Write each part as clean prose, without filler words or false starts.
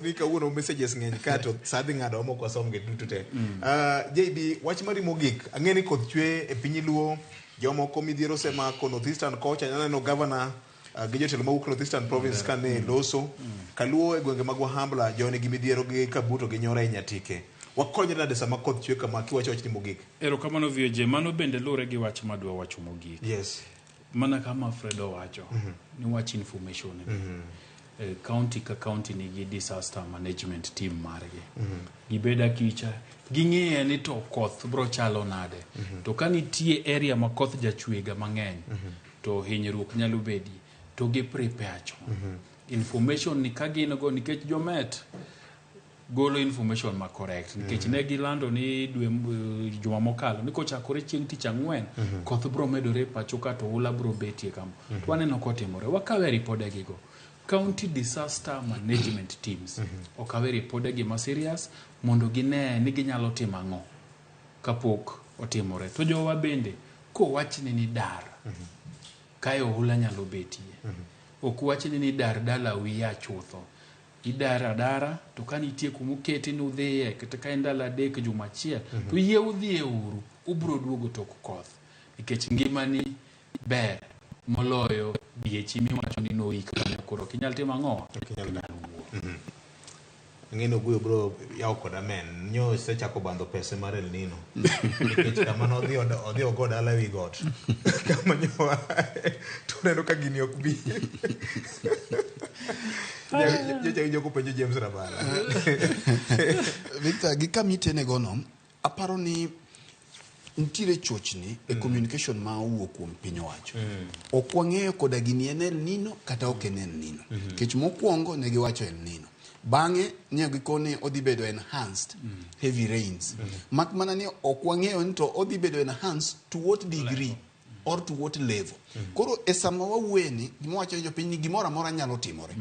Vika uno messages ng'eny kato sadhi ng'ado omo kwa som ge duto te. JB wach mari mogik ang'eni Koth chwe e piny luo jomoko midhiero sema ko Northeastern coach aneno governor gi jotelo mawuok Northeastern province kane loso kaluo e gwenge mag Wahambla jone gi midhiero gi Kabuto gi Nyora e Nyatike. Wakonyre nade sama Koth chwe kama kiwacho wach ni mogik. Erokamano VJ mano bende lure gi wach madwa wacho mogik. Yes. Mana kama Fredo wacho ni wach information county ka county nigi disaster management team margi gibeda kicha ging'e ni to koth bro chalo nade to kanitie area ma koth jachwega mang'eny to hinyruok nyalo bedi to gi prepare information ni kagin go nikech jomet golo information ma correct nikech ne gilando ni dwe juma mokalo ni kochakore chieng' tich ang'wen koth bro medore pacho ka to ula bro betie kama to aneno kotimore wakawe ripode gigo county disaster management teams okawe ripode gi serious mondo gine ni ginyalo timo ang'o kapok otimore to jowa bende ko wachni ni dar kayo ula nyalo betie ok wachni ni dar dala wiya chutho idara dara to kanitie kumuketi ni udhiye kata ka ndala adek juma achiel to yie udhiye uru ubro duogo tok koth nikech ngimani ber moloyo diechi miwacho ni noik kana koro kinyal timo ang'o ng'eno guyo bro yaw koda men nyo sechako bando pesa mar El Nino nikech kama no odhi ogo dala wi got kama nyo to neno ka gini ok bi yo ko penjo James Rabala Victor gikamite ne gono aparo ni ntire chochni e communication ma owuok kuom piny owacho ok wang'eyo koda gini en El Nino kata ok en El Nino kech mokwongo ne giwacho El Nino bang'e ne gikone odhi bedo enhanced heavy rains mak mana ni ok wang'eyo ni to odhi bedo enhanced to what degree or to what level koro e sama wawueni gimowacho ni jopiny ni gimoro amora nyalo timore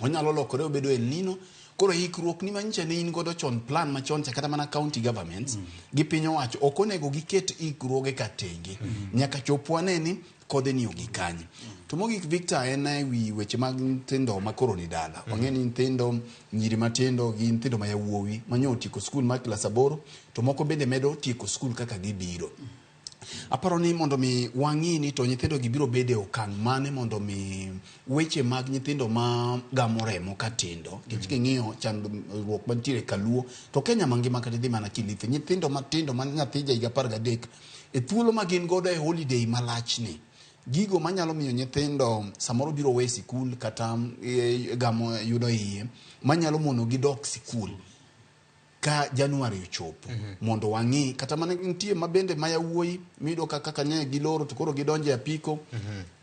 onyalo lokore obedo El Nino koro hikruok ni manyicha ne in godo chon plan machon cha kata mana county governments gi piny owacho ok onego giket hikruoge ka tenge nyaka chopwane ni kodhe ni ogikanyi to mogik Victor en wi weche mag nyithindo makoro ni dala wang'eni nyithindo nyiri matindo gi nyithindo ma yawuowi manyo tieko skul mar klas 8 to moko bende medo tieko skul kaka gibiro aparo ni mondo mi wang'i ni to nyithindo gibiro bede okang' mane mondo mi weche mag nyithindo ma gamo remo katindo kech king'iyo chandruok mantiere kaluo to Kenya mangima kata dhi mana Kilifi nyithindo matindo man nyathi ja 13 e thuolo ma gin godo e holiday malachni gigo manyalo miyo nyithindo samoro biro we sikul kata gamo yudo iye manyalo mono gidok sikul ka January ochopo mondo wang'i kata mane nitie mabende mayawuoyi mido kaka ne giloro to koro gidonje apiko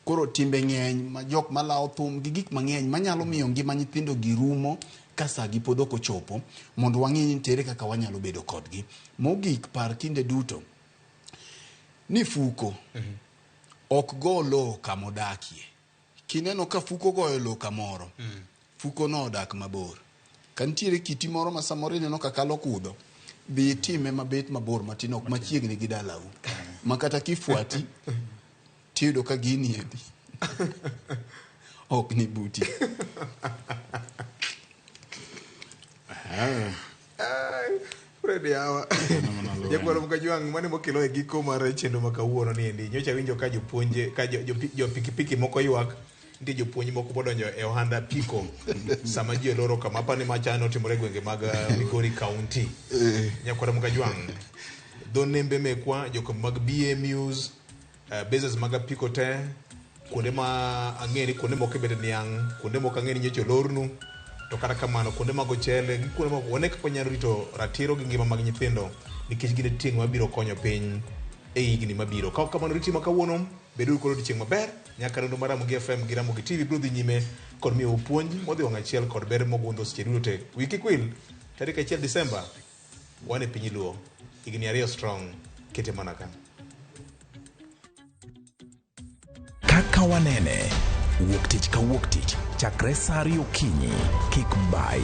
koro timbe ng'eny ma jok malawo thum gi gik mang'eny manyalo miyo ngima nyithindo girumo kasa gipodho kochopo mondo wang'i ni tere kaka wanyalo bedo kodgi mogik par kinde duto ni fuko ok golo kamodakie kineno ka fuko goyo lo kamoro fuko no odak mabor kantiere kiti moro ma samoro neno kakalo kudho dhi time mabet mabor matin ok machiegni gi dalau makata kifuati tiyudo ka gini edhi ok ni buti Fredi hawa jakwaro mkajwang' mane mokelo e giko mar chendo makawuono ni endi nyocha winjo ka jopuonje ka jo pikipiki moko ywak ndi jopuonji moko bodonjo e ohanda piko sama ji oloro kama pani machano timore gwenge mag Migori County nyakwaro mkajwang' don nembe mekwa joko mag BMUs business mag piko te kuonde ma ang'eni kuonde moko bede niang' kuonde moko ang'eni nyocha olornu to kata kamano kuonde mag ochele gi kuonde moko one kaka nyalo rito ratiro gi ngima mag nyithindo nikech gine tieng' mabiro konyo piny e higni mabiro ka kamano ritimo kawuono bedo kod chieng' maber nyaka rondo mar Ramogi FM gi Ramogi TV biro dhi nyime kod miyo puonj modhi wang' achiel kod ber mogundho seche duto te wiki kwil tarik 1 Disemba wane piny luo higni 2 strong kete mana kan kaka wanene wuok tich ka wuok tich chakre sa 2 okinyi kik bai